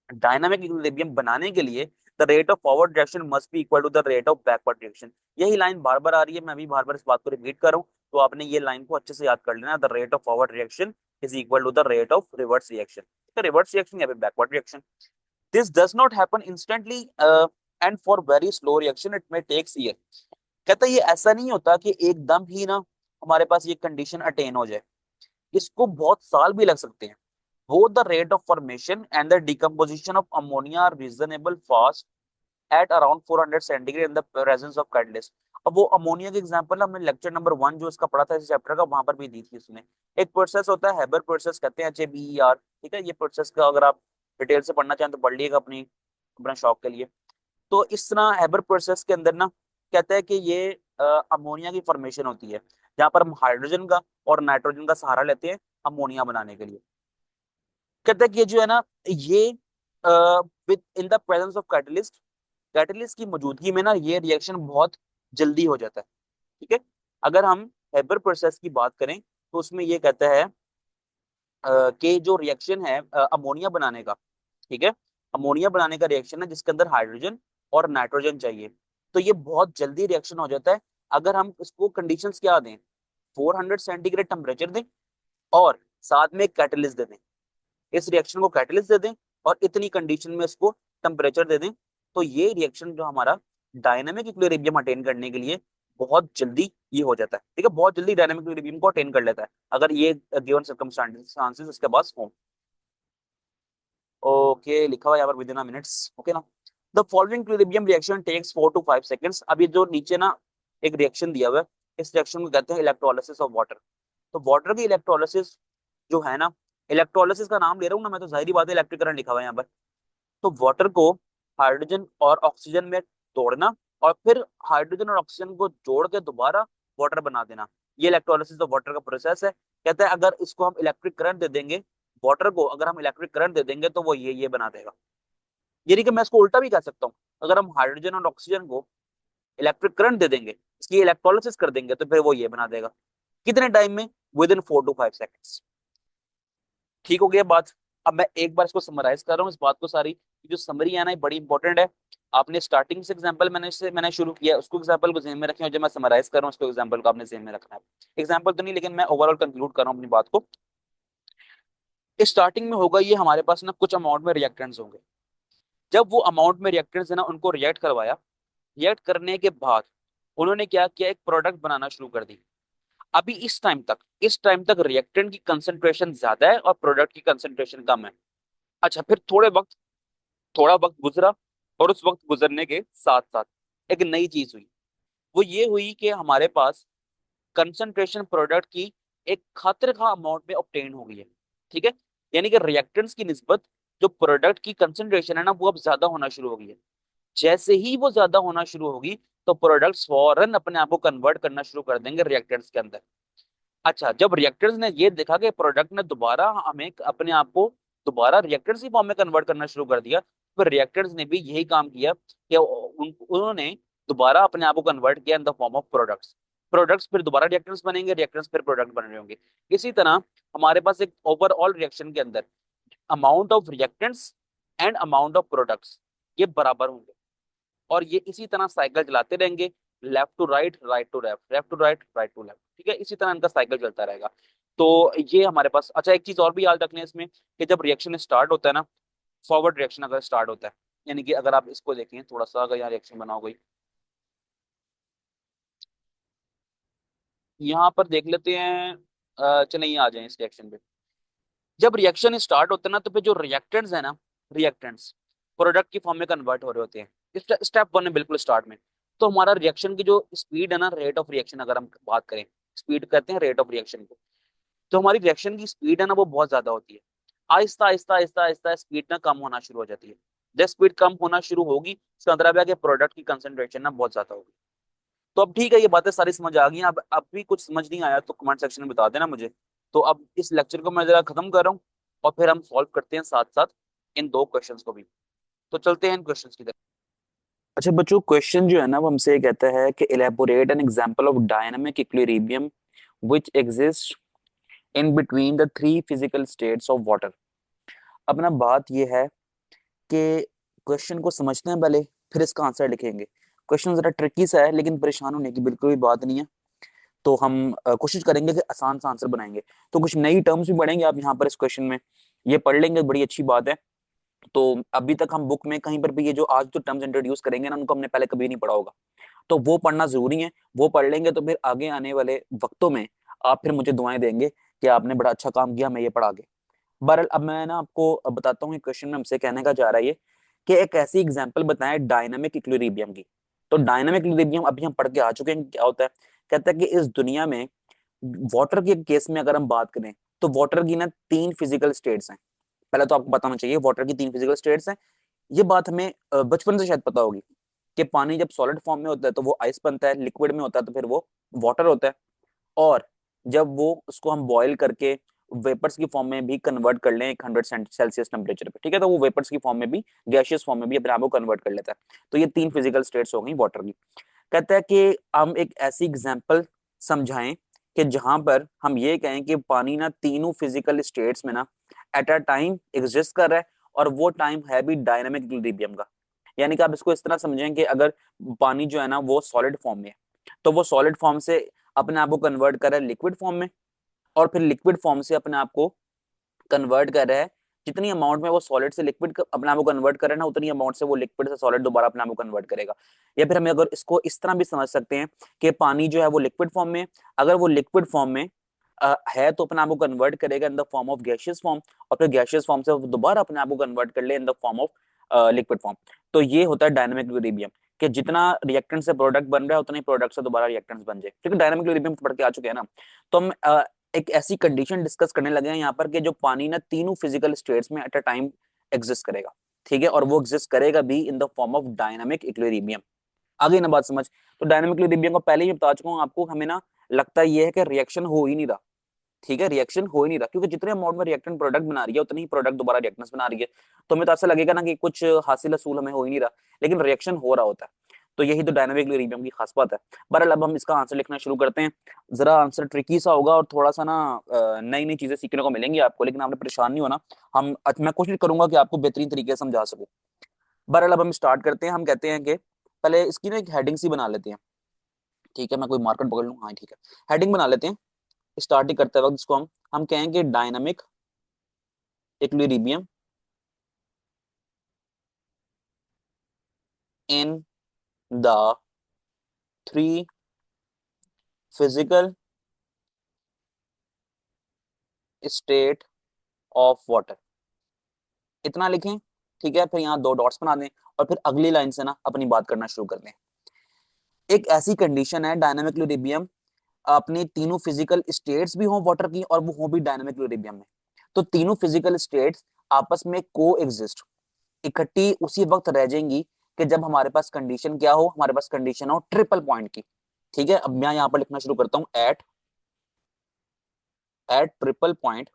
dynamic equilibrium बनाने के लिए the rate of forward reaction must be equal to the rate of backward reaction. यही लाइन बार बार आ रही है, मैं भी बार बार इस बात को रिपीट कर रहा हूँ, तो आपने ये लाइन को अच्छे से याद कर लेना। The rate of forward reaction is equal to the rate of reverse reaction. Reverse reaction या फिर backward reaction. This does not happen instantly and for very slow reaction it may takes year. कहता है ये ऐसा नहीं होता कि एकदम ही ना हमारे पास ये कंडीशन अटेन हो जाए, इसको बहुत साल भी लग सकते हैं। Both the rate of formation and the decomposition of ammonia are reasonable fast at around 400 centigrade in the presence of catalyst। अब वो अमोनिया के एग्जांपल हमने लेक्चर नंबर 1 जो इसका पढ़ा था इस चैप्टर का, वहां पर भी दी थी इसने। एक प्रोसेस होता है हेबर प्रोसेस, कहते हैं HABER। ठीक है, ये प्रोसेस का अगर आप डिटेल से पढ़ना चाहें तो पढ़ लीजिएगा अपनी अपना शौक के लिए। तो इस तरह हेबर प्रोसेस के अंदर ना कहता है कि ये अमोनिया की फॉर्मेशन होती है, जहां पर हम हाइड्रोजन का और नाइट्रोजन का सहारा लेते हैं अमोनिया बनाने के लिए। कहता है कि ये जो है ना, ये with in the presence of catalyst, catalyst की मौजूदगी में ना ये रिएक्शन बहुत जल्दी हो जाता है। ठीक है। अगर हम हेबर प्रोसेस की बात करें तो उसमें ये कहता है कि जो रिएक्शन है अमोनिया बनाने का, ठीक है, अमोनिया बनाने का रिएक्शन है जिसके अंदर हाइड्रोजन और नाइट्रोजन चाहिए, तो ये बहुत जल्दी रिएक्शन हो जाता है अगर हम इसको कंडीशंस क्या दें, 400 सेंटीग्रेड टेम्परेचर दें और साथ में कैटलिस्ट दे दें। इस रिएक्शन को कैटलिस्ट दे दें और इतनी कंडीशन में इसको टेम्परेचर दे दें, तो ये रिएक्शन जो हमारा डायनामिक इक्विलिब्रियम अटेन करने के लिए बहुत जल्दी ये हो जाता है। ठीक है, बहुत जल्दी डायनामिक इक्विलिब्रियम को अटेन कर लेता है अगर ये गिवन सर्कमस्टांसेस इसके पास हो। ओके, लिखा हुआ यहाँ पर विद इन मिनट्स। ओके ना। The following equilibrium reaction takes 4 to 5 seconds. अब ये जो नीचे ना एक रिएक्शन दिया हुआ है, इस रिएक्शन को कहते हैं इलेक्ट्रोलिसिस ऑफ वाटर। तो वाटर की इलेक्ट्रोलिसिस जो है ना, इलेक्ट्रोलिसिस का नाम ले रहा हूँ ना मैं, तो जाहिर बात है इलेक्ट्रिक करंट लिखा हुआ है यहाँ पर। तो वाटर को हाइड्रोजन और ऑक्सीजन में तोड़ना और फिर हाइड्रोजन और ऑक्सीजन को जोड़ के दोबारा वाटर बना देना, ये इलेक्ट्रोलिसिस ऑफ वाटर का प्रोसेस है। कहता है अगर इसको हम इलेक्ट्रिक करंट दे देंगे, वाटर को अगर हम इलेक्ट्रिक करंट दे देंगे तो वो ये बना देगा। यानी कि मैं इसको उल्टा भी कह सकता हूँ, अगर हम हाइड्रोजन और ऑक्सीजन को इलेक्ट्रिक करंट दे देंगे, इसकी इलेक्ट्रोलिसिस कर देंगे, तो फिर वो ये बना देगा। कितने टाइम में? With in 4 to 5 seconds. ठीक हो गया बात। अब मैं एक बार इसको समराइज कर रहा हूँ इस बात को सारी, जो समरी है ना ये बड़ी इंपॉर्टेंट है। आपने स्टार्टिंग से एग्जांपल मैंने शुरू किया, उसको एग्जांपल को ध्यान में रखें, और जब मैं समराइज कर रहा हूँ उसको एग्जांपल को आपने ध्यान में रखना है। एग्जांपल तो नहीं, लेकिन मैं ओवरऑल कंक्लूड कर रहा हूँ अपनी बात को। स्टार्टिंग में होगा ये हमारे पास ना कुछ अमाउंट में रिएक्टेंट्स होंगे। जब वो अमाउंट में रिएक्टेंट्स है ना उनको रिएक्ट करवाया, रिएक्ट करने के बाद उन्होंने क्या किया, एक प्रोडक्ट बनाना शुरू कर दी। अभी इस टाइम तक रिएक्टेंट की कंसंट्रेशन ज्यादा है और प्रोडक्ट की कंसंट्रेशन कम है। अच्छा, फिर थोड़ा वक्त गुजरा, और उस वक्त गुजरने के साथ साथ एक नई चीज हुई। वो ये हुई कि हमारे पास कंसंट्रेशन प्रोडक्ट की एक खातिर खा अमाउंट में ऑब्टेन हो गई है। ठीक है, यानी कि रिएक्टेंट्स की निस्बत जो प्रोडक्ट की कंसेंट्रेशन है ना वो अब ज्यादा होना शुरू हो गई है। जैसे ही वो ज्यादा होना शुरू होगी तो प्रोडक्ट्स फौरन अपने आप को कन्वर्ट करना शुरू कर देंगे रिएक्टेंट्स के अंदर। अच्छा, जब रिएक्टर्स ने ये देखा कि प्रोडक्ट ने दोबारा हमें अपने आप को दोबारा रिएक्टर्स की फॉर्म में कन्वर्ट करना शुरू कर दिया, फिर रिएक्टर्स ने भी यही काम किया कि उन्होंने दोबारा अपने आप को कन्वर्ट किया in the form of products. Products फिर दोबारा रिएक्टर्स बनेंगे, रिएक्टर्स फिर प्रोडक्ट बन रहे होंगे। इसी तरह हमारे पास एक ओवरऑल रिएक्शन के अंदर amount of reactants and amount of products ये बराबर होंगे, और ये इसी तरह साइकिल चलाते रहेंगे, left to right, right to left, left to right, right to left. ठीक है, इसी तरह इनका साइकिल चलता रहेगा। तो ये हमारे पास, अच्छा एक चीज और भी याद रखनी है इसमें कि जब रिएक्शन स्टार्ट होता है ना, फॉरवर्ड रिएक्शन अगर स्टार्ट होता है, यानी कि अगर आप इसको देखें थोड़ा सा, अगर यहाँ रिएक्शन बनाओ कोई, यहाँ पर देख लेते हैं, चलिए ये आ जाए इस रिएक्शन पे। जब रिएक्शन स्टार्ट होता है ना तो फिर जो रिएक्टेंट्स है ना, रिएक्टेंट्स प्रोडक्ट की फॉर्म में कन्वर्ट हो रहे होते हैं स्टेप वन है बिल्कुल स्टार्ट में। तो हमारा रिएक्शन की जो स्पीड है ना, रेट ऑफ रिएक्शन अगर हम बात करें, स्पीड कहते हैं रेट ऑफ रिएक्शन को, तो हमारी रिएक्शन की स्पीड है ना वो बहुत ज्यादा होती है। आहिस्ता आहिस्ता आहिस्ता आहिस्ता स्पीड ना कम होना शुरू हो जाती है। जब स्पीड कम होना शुरू होगी इसका मतलब है कि प्रोडक्ट की कंसेंट्रेशन ना बहुत ज्यादा होगी। तो अब ठीक है, ये बातें सारी समझ आ गई हैं। अब भी कुछ समझ नहीं आया तो कमेंट सेक्शन में बता देना मुझे। तो अब इस लेक्चर को मैं जरा खत्म कर रहा हूँ और फिर हम सॉल्व करते हैं साथ साथ इन दो क्वेश्चंस को भी। तो चलते हैं इन क्वेश्चंस की तरफ। अच्छा बच्चों, क्वेश्चन जो है ना वो हमसे ये कहता है कि elaborate an example of dynamic equilibrium which exist in between the three physical states of water. अपना बात ये है कि क्वेश्चन को समझते हैं पहले, फिर इसका आंसर लिखेंगे। क्वेश्चन जरा ट्रिकी सा है लेकिन परेशान होने की बिल्कुल भी बात नहीं है। तो हम कोशिश करेंगे कि आसान सा आंसर बनाएंगे। तो कुछ नई टर्म्स भी पढ़ेंगे आप यहाँ पर इस क्वेश्चन में, ये पढ़ लेंगे, बड़ी अच्छी बात है। तो अभी तक हम बुक में कहीं पर भी ये जो आज जो टर्म्स इंट्रोड्यूस करेंगे ना उनको हमने पहले कभी नहीं पढ़ा होगा, तो वो पढ़ना जरूरी है। वो पढ़ लेंगे तो फिर आगे आने वाले वक्तों में आप फिर मुझे दुआएं देंगे कि आपने बड़ा अच्छा काम किया, मैं ये पढ़ा के। बहरहाल अब मैं ना आपको बताता हूँ, क्वेश्चन में हमसे कहने का चाह रहा है ये कि एक ऐसी एग्जांपल बताएं डायनामिक इक्विलिब्रियम की। तो डायनामिक इक्विलिब्रियम अभी हम पढ़ के आ चुके हैं, क्या होता है। कहता है कि इस दुनिया में वाटर के केस में अगर हम बात करें तो वाटर की ना तीन फिजिकल स्टेट्स हैं। पहले तो आपको बताना चाहिए वाटर की तीन फिजिकल स्टेट्स हैं। ये बात हमें बचपन से शायद पता होगी कि पानी जब सॉलिड फॉर्म में होता है तो वो आइस बनता है, लिक्विड में होता है तो फिर वो वाटर होता है, और जब वो उसको हम बॉईल करके वेपर्स की फॉर्म में भी कन्वर्ट कर लें 100 सेल्सियस टेम्परेचर पे, ठीक है, तो वो वेपर्स की फॉर्म में भी, गैशियस फॉर्म में भी अपने आप को कन्वर्ट कर लेता है। तो ये तीन फिजिकल स्टेट्स हो गई वाटर की। कहता है कि हम एक ऐसी एग्जांपल समझाएं कि जहां पर हम ये कहें कि पानी ना तीनों फिजिकल स्टेट्स में ना एट अ टाइम एग्जिस्ट कर रहा है, और वो टाइम है भी डायनामिक इक्विलिब्रियम का। यानी कि आप इसको इस तरह समझें कि अगर पानी जो है ना वो सॉलिड फॉर्म में है, तो वो सॉलिड फॉर्म से अपने आप को कन्वर्ट कर रहा है लिक्विड फॉर्म में, और फिर लिक्विड फॉर्म से अपने आप को कन्वर्ट कर रहा है, जितनी अमाउंट में वो सॉलिड से लिक्विड अपने आप को कन्वर्ट कर रहा है ना, उतनी अमाउंट से वो लिक्विड से सॉलिड दोबारा अपने आप को कन्वर्ट करेगा। या फिर हम अगर इसको इस तरह भी समझ सकते हैं कि पानी जो है वो लिक्विड फॉर्म में, अगर वो लिक्विड फॉर्म में है तो अपने आप को कन्वर्ट करेगा in the form of gaseous form, और फिर गैशियस फॉर्म से वो दोबारा अपने आप को कन्वर्ट कर ले in the form of liquid form. तो ये होता है डायनामिक इक्विलिब्रियम, कि जितना रिएक्टेंट से प्रोडक्ट बन रहा है उतने प्रोडक्ट से दोबारा रिएक्टेंट्स बन जाए। ठीक है, डायनामिक इक्विलिब्रियम पढ़ के आ चुके हैं ना। तो हम एक ऐसी कंडीशन डिस्कस करने लगे हैं यहाँ पर कि जो पानी ना तीनों फिजिकल स्टेट्स में एट अ टाइम एग्जिस्ट करेगा। ठीक है, और वो एग्जिस्ट करेगा भी in the form of dynamic equilibrium. आगे ना बात समझ। तो डायनामिक इक्विलिब्रियम को पहले ही बता चुका हूँ आपको, हमें ना लगता ये है कि रिएक्शन हो ही नहीं रहा। ठीक है, रिएक्शन हो ही नहीं रहा क्योंकि जितने अमाउंट में रिएक्टेंट प्रोडक्ट बना रही है उतनी ही प्रोडक्ट दोबारा रिएक्टेंट्स बना रही है। तो हमें तो ऐसा लगेगा ना कि कुछ हासिल असूल हमें हो ही नहीं रहा, लेकिन रिएक्शन हो रहा होता है। तो यही तो डायनामिक इक्विलिब्रियम की खास बात है। बहरहाल अब हम इसका आंसर लिखना शुरू करते हैं। जरा आंसर ट्रिकी सा होगा और थोड़ा सा ना नई नई चीजें सीखने को मिलेंगी आपको, लेकिन आपने परेशान नहीं होना। मैं कोशिश करूंगा कि आपको बेहतरीन तरीके से समझा सकूं। बहरहाल अब हम स्टार्ट करते हैं। हम कहते हैं कि पहले इसकी ना एक हेडिंग सी बना लेते हैं। ठीक है, मैं कोई मार्कर पकड़ लूँ, हाँ ठीक है, हेडिंग बना लेते हैं। स्टार्टिंग करते वक्त इसको हम कहेंगे dynamic equilibrium in the three physical state of water. इतना लिखें, ठीक है, फिर यहाँ दो डॉट्स बना दें और फिर अगली लाइन से ना अपनी बात करना शुरू कर दें। एक ऐसी कंडीशन है डायनामिक इक्विलिब्रियम अपने तीनों फिजिकल स्टेट्स भी हों वाटर की और वो हो भी डायनामिक इक्विलिब्रियम में। तो तीनों फिजिकल स्टेट्स आपस में को एग्जिस्ट, इकट्ठी उसी वक्त रह जाएंगी कि जब हमारे पास कंडीशन क्या हो, हमारे पास कंडीशन हो ट्रिपल पॉइंट की। ठीक है, अब मैं यहां पर लिखना शुरू करता हूं, at at triple point,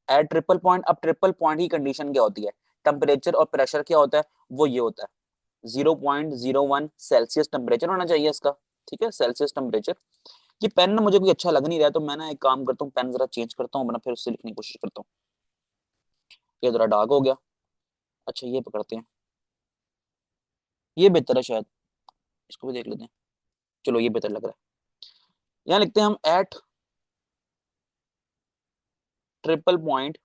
at triple point. अब ट्रिपल पॉइंट की कंडीशन क्या होती है, टेम्परेचर और प्रेशर क्या होता है, वो ये होता है 0.01 सेल्सियस टेम्परेचर होना चाहिए इसका। ठीक है, सेल्सियस टेम्परेचर। ये पेन ना मुझे भी अच्छा लग नहीं रहा है, तो मैं ना एक काम करता हूँ, पेन जरा चेंज करता हूँ, फिर उससे लिखने की कोशिश करता हूँ। ये जरा डार्क हो गया। अच्छा ये पकड़ते हैं, ये बेहतर है शायद, इसको भी देख लेते हैं। चलो ये बेहतर लग रहा है। यहाँ लिखते हैं हम at triple point,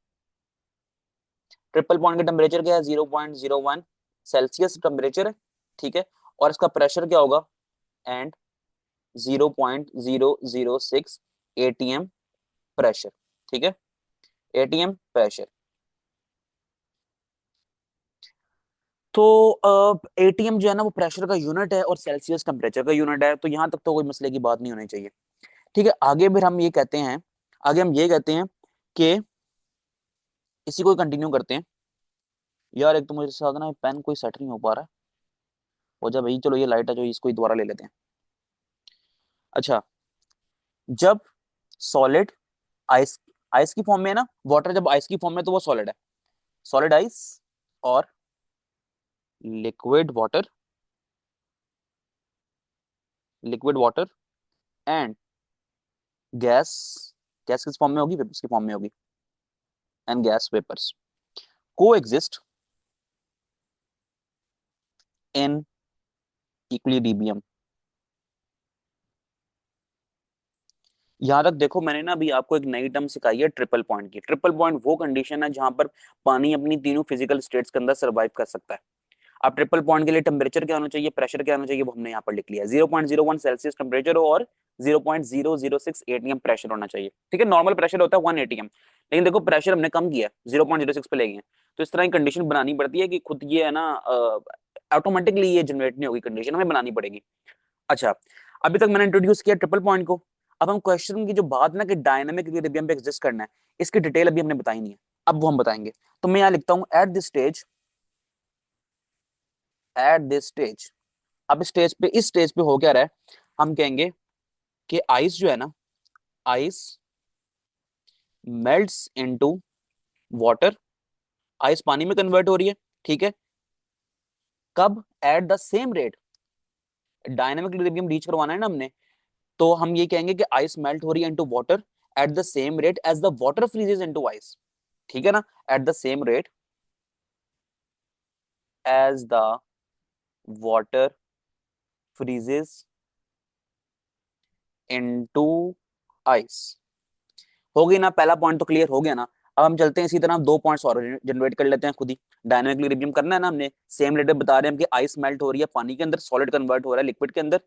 triple point का टेम्परेचर क्या है, 0.01 सेल्सियस टेम्परेचर है। ठीक है, और इसका प्रेशर क्या होगा, एंड 0.006 एटीएम प्रेशर। ठीक है, एटीएम प्रेशर। तो एटीएम जो है ना वो प्रेशर का यूनिट है और सेल्सियस टेम्परेचर का यूनिट है, तो यहां तक तो कोई मसले की बात नहीं होनी चाहिए। ठीक है, आगे फिर हम ये कहते हैं, आगे हम ये कहते हैं कि इसी को कंटिन्यू करते हैं। यार एक तो मुझे साथ ना पेन कोई सेट नहीं हो पा रहा है, हो जा भाई, चलो ये लाइट है जो, इसको ही दोबारा ले लेते हैं। अच्छा, जब सॉलिड आइस, आइस की फॉर्म में है ना, वाटर जब आइस की फॉर्म में तो वो सॉलिड है, सॉलिड आइस और liquid water, liquid water and gas, gas किस फॉर्म में होगी, वेपर्स की फॉर्म में होगी, एंड गैस वेपर्स को एग्जिस्ट इन इक्विलिब्रियम। यहां तक देखो, मैंने ना अभी आपको एक नई टर्म सिखाई है ट्रिपल पॉइंट की। ट्रिपल पॉइंट वो कंडीशन है जहां पर पानी अपनी तीनों फिजिकल स्टेट्स के अंदर सर्वाइव कर सकता है। अब ट्रिपल पॉइंट के लिए टेम्परेचर क्या होना चाहिए, प्रेशर क्या होना चाहिए, वो हमने यहाँ पर लिख लिया, 0.01 सेल्सियस टेम्परेचर हो और 0.006 एटीएम प्रेशर होना चाहिए। ठीक है, नॉर्मल प्रेशर होता है 1 एटीएम, लेकिन देखो प्रेशर हमने कम किया, 0.06 पे ले गए हैं, तो इस तरह की कंडीशन बनानी पड़ती है कि खुद ये है ना ऑटोमेटिकली ये जनरेट नहीं होगी, कंडीशन हमें बनानी पड़ेगी। अच्छा, अभी तक मैंने इंट्रोड्यूस किया ट्रिपल पॉइंट को। अब हम क्वेश्चन की जो बात ना कि डायनामिक इक्विलिब्रियम पे एग्जिस्ट करना है, इसकी डिटेल अभी हमने बताई नहीं है, अब वो हम बताएंगे। तो मैं यहाँ लिखता हूँ eight this stage, eight this stage. अब स्टेज पे, इस स्टेज पे हो क्या रहा है, हम कहेंगे कि आइस जो है ना, ice melts into water, ice पानी में कन्वर्ट हो रही है। ठीक है, कब, eight the same rate, dynamic equilibrium reach करवाना है ना हमने, तो हम ये कहेंगे कि आइस मेल्ट हो रही है into water at the same rate as the water freezes into ice. ठीक है ना, at the same rate as the water freezes into ice. हो गई ना, पहला पॉइंट तो क्लियर हो गया ना। अब हम चलते हैं इसी तरह दो पॉइंट्स और जनरेट कर लेते हैं खुद ही। डायनामिक इक्विलिब्रियम करना है ना हमने, सेम रेट बता रहे हैं हम कि आइस मेल्ट हो रही है पानी के अंदर, सॉलिड कन्वर्ट हो रहा है लिक्विड के अंदर,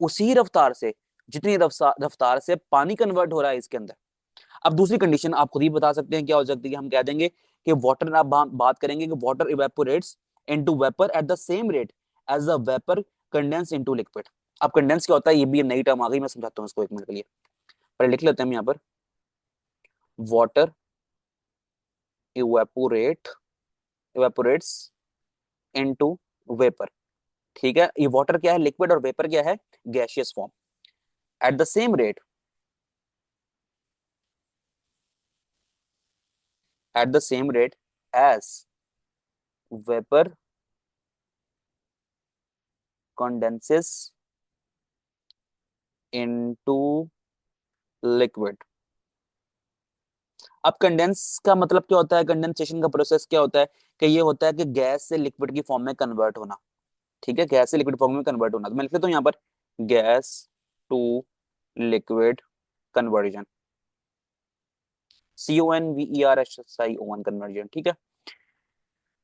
उसी रफ्तार से जितनी रफ्तार से पानी कन्वर्ट हो रहा है इसके अंदर। अब दूसरी कंडीशन आप खुद ही बता सकते हैं क्या हो सकती है, हम कह देंगे कि वाटर, आप बात करेंगे कि water evaporates into vapour at the same rate as the vapour condense into liquid. अब कंडेंस क्या होता है, ये भी नई टर्म आ गई, मैं समझाता हूँ इसको एक मिनट के लिए, पहले लिख लेते हैं हम यहाँ पर, water evaporate, evaporates into vapour. ठीक है, ये वाटर क्या है, लिक्विड, और वेपर क्या है, gaseous form, at the same rate, at the same rate as vapour condenses into liquid। अब कंडेंस का मतलब क्या होता है, कंडेंसेशन का प्रोसेस क्या होता है, कि ये होता है कि गैस से लिक्विड की फॉर्म में कन्वर्ट होना। ठीक है, गैस से लिक्विड फॉर्म में कन्वर्ट होना, तो मैं लिख लेता हूँ यहाँ पर, gas to liquid conversion, CONVERSION conversion. ठीक है,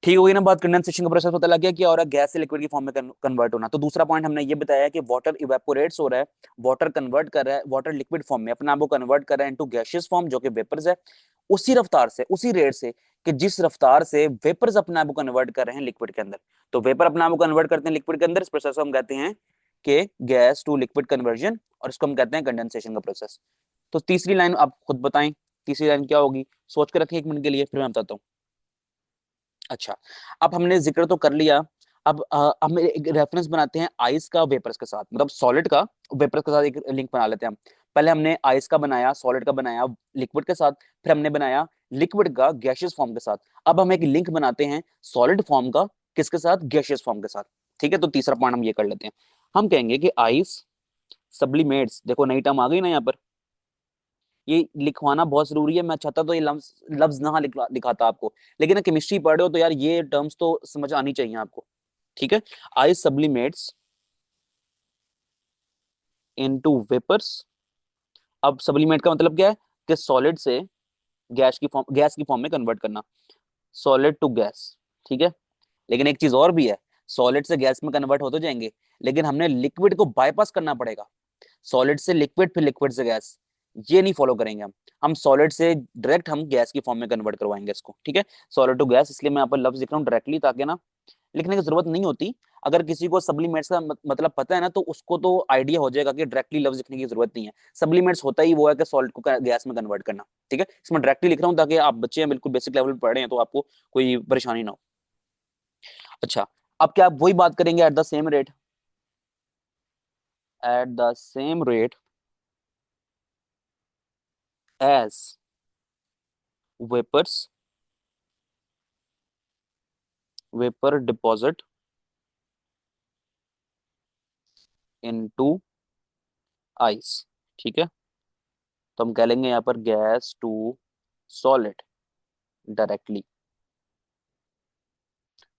ठीक हो गई ना बात, कंडेंसेशन का प्रोसेस पता लग गया क्या हो रहा है, गैस से लिक्विड की फॉर्म में कन्वर्ट होना। तो दूसरा पॉइंट हमने ये बताया कि वाटर इवेपोरेट्स हो रहा है, वाटर कन्वर्ट कर रहा है, वाटर लिक्विड फॉर्म में अपने आप को कन्वर्ट कर रहा है इनटू गैसियस फॉर्म जो कि वेपर्स है, उसी रफ्तार से, उसी रेट से कि जिस रफ्तार से वेपर्स अपने आप को कन्वर्ट कर रहे हैं लिक्विड के अंदर। तो वेपर अपने आप को कन्वर्ट करते हैं लिक्विड के अंदर, इस प्रोसेस को हम कहते हैं कि गैस टू लिक्विड कन्वर्जन, और इसको हम कहते हैं कंडेंसेशन का प्रोसेस। तो तीसरी लाइन आप खुद बताएं, तीसरी लाइन क्या होगी, सोच के रखें 1 मिनट के लिए, फिर मैं बताता हूँ। अच्छा, अब हमने जिक्र तो कर लिया। अब हम एक रेफरेंस बनाते हैं आइस का वेपर्स के साथ, मतलब सॉलिड का वेपर्स के साथ एक लिंक बना लेते हैं हम। पहले हमने आइस का बनाया, सॉलिड का बनाया लिक्विड के साथ, फिर हमने बनाया लिक्विड का गैशियस फॉर्म के साथ। अब हम एक लिंक बनाते हैं सॉलिड फॉर्म का किसके साथ, गैशियस फॉर्म के साथ। ठीक है, तो तीसरा पॉइंट हम ये कर लेते हैं। हम कहेंगे कि आइस सब्लिमेट्स, देखो नई टर्म आ गई ना यहाँ पर, ये लिखवाना बहुत जरूरी है। मैं चाहता तो ये लफ्ज लफ्ज ना दिखाता आपको, लेकिन केमिस्ट्री पढ़ रहे हो तो यार ये टर्म्स तो समझ आनी चाहिए आपको। ठीक है, आइस सब्लिमेट्स इनटू वेपर्स। अब सब्लिमेट का मतलब क्या है कि सॉलिड से गैस की फॉर्म में कन्वर्ट करना, सॉलिड टू गैस। ठीक है, लेकिन एक चीज और भी है, सॉलिड से गैस में कन्वर्ट हो तो जाएंगे, लेकिन हमने लिक्विड को बाईपास करना पड़ेगा। सॉलिड से लिक्विड, फिर लिक्विड से गैस, ये नहीं फॉलो करेंगे हम सॉलिड से डायरेक्ट हम गैस की फॉर्म में कन्वर्ट करवाएंगे इसको। ठीक है, सॉलिड टू गैस, इसलिए मैं यहाँ पर लफ्ज लिख रहा हूँ डायरेक्टली, ताकि ना लिखने की जरूरत नहीं होती। अगर किसी को सब्लिमेट्स का मतलब पता है ना, तो उसको तो आइडिया हो जाएगा कि डायरेक्टली लफ्ज लिखने की जरूरत नहीं है। सब्लिमेट्स होता ही वो है कि सॉल्ट को गैस में कन्वर्ट करना। ठीक है, इसमें डायरेक्टली लिख रहा हूँ ताकि आप बच्चे हैं बिल्कुल बेसिक लेवल पर पढ़ रहे हैं, तो आपको कोई परेशानी ना हो। अच्छा, अब क्या आप वही बात करेंगे at the same rate, at the same rate as vapours, vapour deposit into ice. ठीक है, तो हम कह लेंगे यहाँ पर गैस टू सॉलिड डायरेक्टली।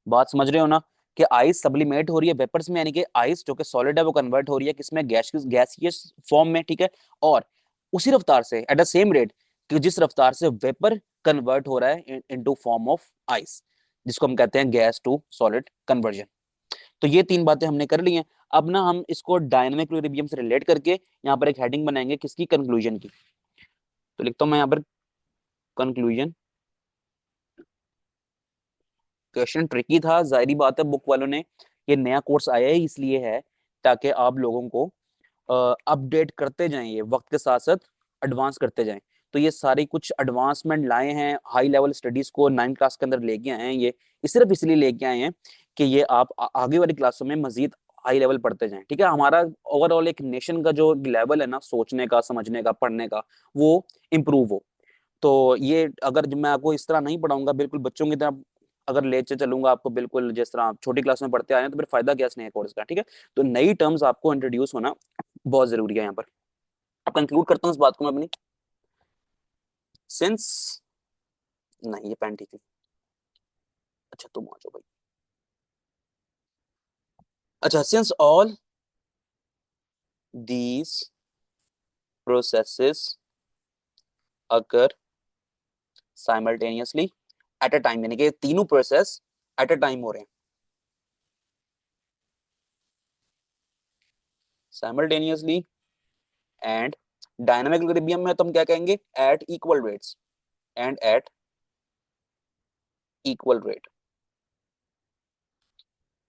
बात समझ रहे हो ना, कि आइस सब्लिमेट हो रही है वेपर्स में, यानी कि आइस जो कि सॉलिड है वो कन्वर्ट हो रही है किसमें, गैसियस फॉर्म में। ठीक है, और उसी रफ्तार से एट द सेम रेट कि जिस रफ्तार से वेपर कन्वर्ट हो रहा है इनटू फॉर्म ऑफ आइस, जिसको हम कहते हैं गैस टू सॉलिड कन्वर्जन। तो ये तीन बातें हमने कर ली हैं। अब ना हम इसको डायनामिक इक्विलिब्रियम से रिलेट करके यहाँ पर एक हेडिंग बनाएंगे किसकी, कंक्लूजन की। तो लिखता हूँ मैं यहाँ पर कंक्लूजन। क्वेश्चन ट्रिकी था, जाहिर बात है, बुक वालों ने, ये नया कोर्स आया है इसलिए है ताकि आप लोगों को अपडेट करते जाएं, ये वक्त के साथ साथ एडवांस करते जाएं। तो ये सारी कुछ एडवांसमेंट लाए हैं, हाई लेवल स्टडीज को 9th क्लास के अंदर लेके आए हैं। ये सिर्फ इसलिए लेके आए हैं कि ये आप आगे वाली क्लासों में मजीद हाई लेवल पढ़ते जाएं। ठीक है, हमारा ओवरऑल एक नेशन का जो लेवल है ना, सोचने का, समझने का, पढ़ने का, वो इम्प्रूव हो। तो ये अगर मैं आपको इस तरह नहीं पढ़ाऊंगा बिल्कुल बच्चों की तरह, अगर लेके चलूंगा आपको बिल्कुल जिस तरह आप छोटी क्लास में पढ़ते आए हैं, तो फिर फायदा क्या स्नेह कोर्स का। ठीक है, तो नई टर्म्स आपको इंट्रोड्यूस होना बहुत जरूरी है यहाँ पर। अब कंक्लूड करता हूँ इस बात को मैं अपनी, सिंस, नहीं ये पेन ठीक है। अच्छा तुम आ जाओ भाई। अच्छा, सिंस ऑल दीज प्रोसेसेस अगर साइमल्टेनियसली एट अ टाइम, यानी कि तीनों प्रोसेस एट अ टाइम हो रहे हैं साइमल्टेनियसली, एंड डायनामिक इक्विलिब्रियम में तो हम क्या कहेंगे, at equal rates, and at equal rate,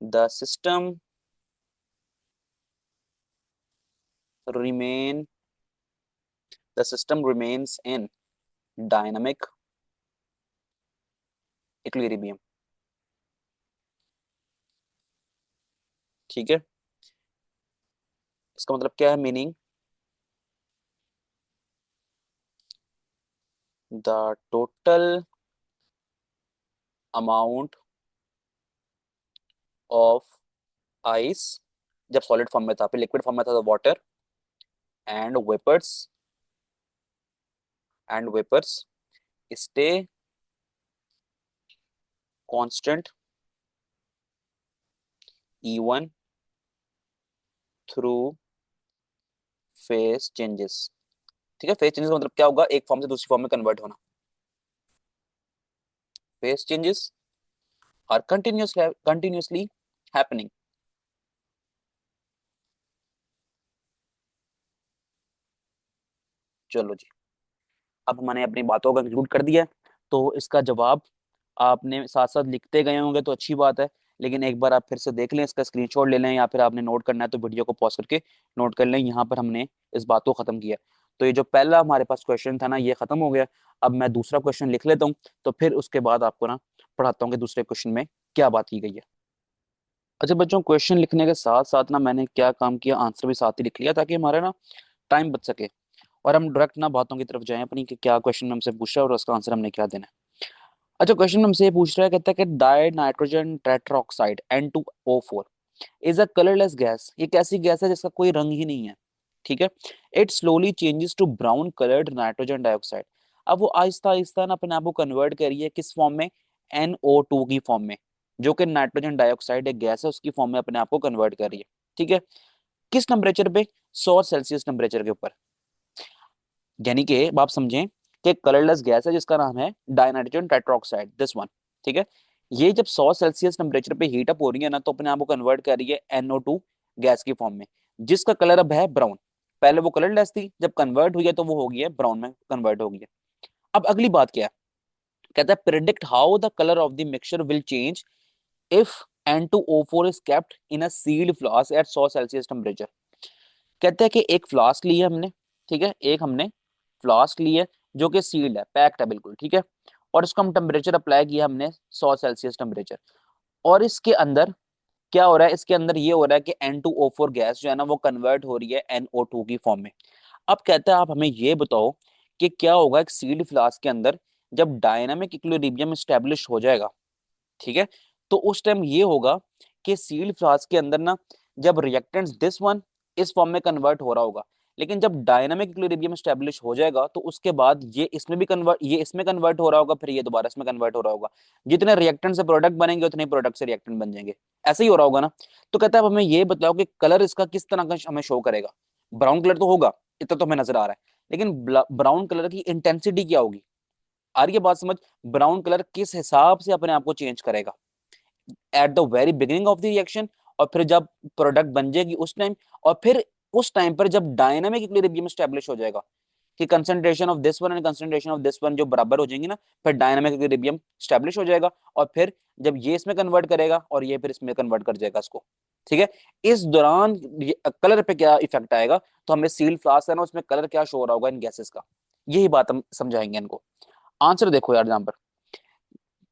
the system remain the system remains in dynamic equilibrium। ठीक है, इसका मतलब क्या है, meaning the total amount of ice, जब सॉलिड फॉर्म में था, फिर लिक्विड फॉर्म में था तो water, and vapours stay constant even through phase changes. ठीक है, फेज चेंजेस का मतलब क्या होगा, एक फॉर्म से दूसरी फॉर्म में कन्वर्ट होना। Phase changes are continuously happening। चलो जी, अब मैंने अपनी बातों का कंक्लूड कर दिया है, तो इसका जवाब आपने साथ साथ लिखते गए होंगे तो अच्छी बात है, लेकिन एक बार आप फिर से देख लें, इसका स्क्रीनशॉट ले लें, या फिर आपने नोट करना है तो वीडियो को पॉज करके नोट कर लें। यहाँ पर हमने इस बात को खत्म किया। तो ये जो पहला हमारे पास क्वेश्चन था ना ये खत्म हो गया। अब मैं दूसरा क्वेश्चन लिख लेता हूँ, तो फिर उसके बाद आपको ना पढ़ाता हूँ कि दूसरे क्वेश्चन में क्या बात की गई है। अच्छा बच्चों, क्वेश्चन लिखने के साथ साथ ना मैंने क्या काम किया, आंसर भी साथ ही लिख लिया ताकि हमारा ना टाइम बच सके और हम डायरेक्ट ना बातों की तरफ जाएं अपनी कि क्या क्वेश्चन हमसे पूछ रहा है और उसका आंसर हमने क्या देना है। अच्छा, क्वेश्चन हमसे ये पूछ रहा है, कहता है कि die nitrogen tetroxide N2O4 is a colourless gas. ये कैसी गैस है जिसका कोई रंग ही नहीं है, ठीक है। It slowly changes to brown coloured nitrogen dioxide. अब वो आहिस्ता आहिस्ता ना अपने आप को कन्वर्ट कर रही है किस फॉर्म में, NO2 की फॉर्म में, जो कि नाइट्रोजन डाइऑक्साइड एक गैस है उसकी फॉर्म में अपने आप को कन्वर्ट कर रही है, ठीक है। किस टेम्परेचर पे, 100 सेल्सियस टेम्परेचर के ऊपर। यानी कि आप समझें कि कलरलेस गैस है जिसका नाम है डाइनाइट्रोजन टेट्राऑक्साइड, दिस वन, ठीक है। ये जब 100 सेल्सियस टेम्परेचर पे हीट अप हो रही है ना तो अपने आप को कन्वर्ट कर रही है NO2 गैस की फॉर्म में, जिसका कलर अब है ब्राउन। पहले वो कलरलेस थी, जब कन्वर्ट हुई है तो वो हो गई है ब्राउन में कन्वर्ट हो गई है। अब अगली बात क्या है, कहता है predict how the colour of the mixture will change if N2O4 is kept in a sealed flask at 100 Celsius temperature. कहते हैं कि एक फ्लास्क ली है हमने, ठीक है, एक हमने फ्लास्क ली है जो कि सील्ड है, पैक्ड है बिल्कुल, ठीक है। और इसको हम टेम्परेचर अप्लाई किया हमने 100 सेल्सियस टेम्परेचर। और इसके अंदर क्या हो रहा है, इसके अंदर ये हो रहा है कि N2O4 गैस जो है ना वो कन्वर्ट हो रही है NO2 की फॉर्म में। अब कहता है आप हमें ये बताओ कि क्या होगा एक सील्ड फ्लास्क के अंदर जब डायनामिक इक्विलिब्रियम स्टेब्लिश हो जाएगा, ठीक है। तो उस टाइम ये होगा कि सील्ड फ्लास्क के अंदर ना जब रिएक्टेंट्स दिस वन इस फॉर्म में कन्वर्ट हो रहा होगा, लेकिन जब डायनामिक इक्विलिब्रियम स्टैब्लिश हो जाएगा तो उसके बाद ये इसमें भी कन्वर्ट, ये इसमें कन्वर्ट हो रहा होगा, फिर ये दोबारा इसमें कन्वर्ट हो रहा होगा। जितने रिएक्टेंट से प्रोडक्ट बनेंगे उतने प्रोडक्ट से रिएक्टेंट बन जाएंगे, ऐसे ही हो रहा होगा ना। तो कहता है अब हमें ये बताओ कि कलर इसका किस तरह का हमें शो करेगा। ब्राउन कलर तो होगा, इतना तो हमें नजर आ रहा है, लेकिन ब्राउन कलर की इंटेंसिटी क्या होगी, आ रही है बात समझ। ब्राउन कलर किस हिसाब से अपने आप को चेंज करेगा at the very beginning of the reaction, और फिर जब प्रोडक्ट बन जाएगी उस टाइम, और फिर उस टाइम पर जब डायनामिक इक्विलिब्रियम स्टैब्लिश हो जाएगा कि concentration of this one and concentration of this one जो बराबर हो जाएंगी ना, फिर डायनामिक इक्विलिब्रियम स्टैब्लिश हो जाएगा। और फिर जब ये इसमें कन्वर्ट करेगा और ये फिर इसमें कन्वर्ट कर जाएगा इसको, ठीक है। इस दौरान कलर पे क्या इफेक्ट आएगा, तो हमें सील फ्लास्क है ना उसमें कलर क्या शो हो रहा होगा इन गैसेस का, यही बात हम समझाएंगे इनको। आंसर देखो यार यहाँ पर,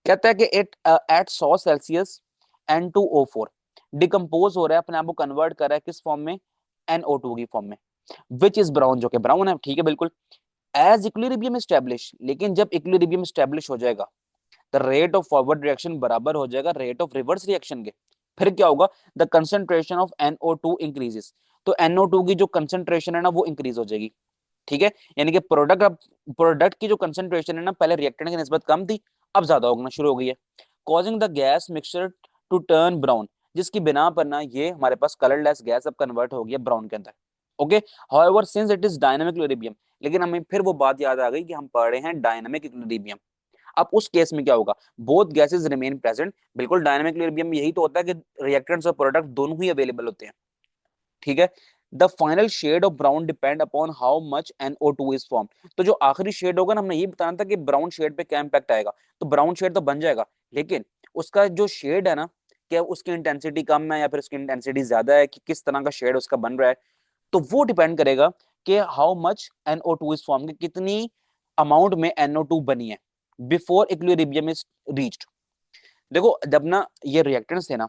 कहता है कि it at 100 Celsius N2O4 decompose हो रहा है, अपने आप को कन्वर्ट कर रहा है किस फॉर्म में, NO2 की फॉर्म में, विच इज ब्राउन, जो कि ब्राउन है, ठीक है बिल्कुल। एज इक्विलिब्रियम स्टैब्लिश, लेकिन जब इक्विलिब्रियम स्टैब्लिश हो जाएगा the rate of forward reaction बराबर हो जाएगा रेट ऑफ रिवर्स रिएक्शन के। फिर क्या होगा, the concentration of NO2 increases. तो NO2 की जो कंसंट्रेशन है ना वो इंक्रीज हो जाएगी, ठीक है। यानी कि प्रोडक्ट की जो कंसंट्रेशन है ना पहले रिएक्टेंट की निस्बत कम थी, अब ज्यादा होना शुरू हो गई है, causing the gas mixture to turn brown, जिसकी बिना पर ना ये हमारे पास कलरलेस गैस अब कन्वर्ट हो गई है ब्राउन के अंदर, okay. However since it is dynamic equilibrium, लेकिन हमें फिर वो बात याद आ गई कि हम पढ़ रहे हैं डायनामिक इक्विलिब्रियम। अब उस केस में क्या होगा, बोथ गैसेस रिमेन प्रेजेंट, बिल्कुल डायनामिक इक्विलिब्रियम में यही तो होता है कि रिएक्टेंट्स और प्रोडक्ट दोनों ही अवेलेबल होते हैं, ठीक है। The final shade of brown depend upon how much NO2 is form. तो जो आखिरी शेड होगा ना, हमने ये बताना था कि ब्राउन शेड पे क्या इंपैक्ट आएगा, तो ब्राउन शेड तो बन जाएगा, लेकिन उसका जो शेड है ना, क्या उसकी इंटेंसिटी कम है या फिर उसकी इंटेंसिटी ज्यादा है, कि किस तरह का शेड उसका बन रहा है, तो वो डिपेंड करेगा कि how much NO2 is form, कितनी अमाउंट में NO2 बनी है बिफोर इक्विलिब्रियम इज रीच्ड। देखो जब ना ये रिएक्टेंट्स थे ना,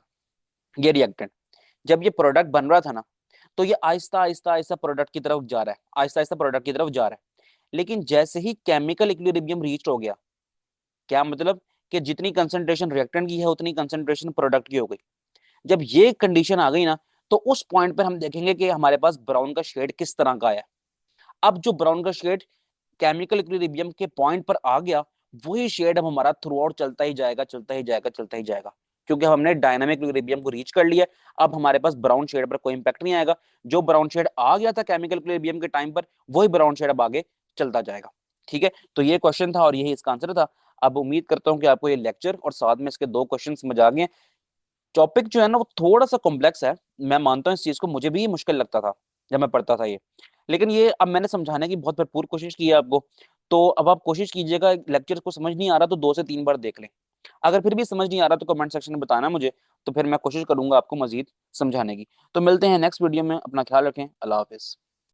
ये रिएक्टेंट जब ये प्रोडक्ट बन रहा था ना, तो ये आहिस्ता आहिस्ता आहिस्ता प्रोडक्ट की तरफ जा रहा है, आहिस्ता आहिस्ता प्रोडक्ट की तरफ जा रहा है। लेकिन जैसे ही केमिकल इक्विलिब्रियम रीच हो गया, क्या मतलब कि जितनी कंसंट्रेशन रिएक्टेंट की है उतनी कंसंट्रेशन प्रोडक्ट की हो गई। जब ये कंडीशन आ गई ना, तो उस पॉइंट पर हम देखेंगे कि हमारे पास ब्राउन का शेड किस तरह का आया। अब जो ब्राउन का शेड केमिकल इक्विलिब्रियम के पॉइंट पर आ गया, वही शेड अब हमारा थ्रू आउट चलता ही जाएगा, चलता ही जाएगा, चलता ही जाएगा, क्योंकि हमने डायनामिक इक्विलिब्रियम को रीच कर लिया। अब हमारे पास ब्राउन शेड पर कोई इंपैक्ट नहीं आएगा, जो ब्राउन शेड आ गया था केमिकल इक्विलिब्रियम के टाइम पर वही ब्राउन शेड अब आगे चलता जाएगा, ठीक है। तो ये क्वेश्चन था और यही इसका आंसर था। अब उम्मीद करता हूँ कि आपको ये लेक्चर और साथ में इसके दो क्वेश्चन समझ आ गए। टॉपिक जो है ना वो थोड़ा सा कॉम्प्लेक्स है, मैं मानता हूँ इस चीज को, मुझे भी मुश्किल लगता था जब मैं पढ़ता था ये, लेकिन ये अब मैंने समझाने की बहुत भरपूर कोशिश की है आपको। तो अब आप कोशिश कीजिएगा, लेक्चर को समझ नहीं आ रहा तो 2 से 3 बार देख लें। अगर फिर भी समझ नहीं आ रहा तो कमेंट सेक्शन में बताना मुझे, तो फिर मैं कोशिश करूंगा आपको मजीद समझाने की। तो मिलते हैं नेक्स्ट वीडियो में, अपना ख्याल रखें, अल्लाह हाफिज।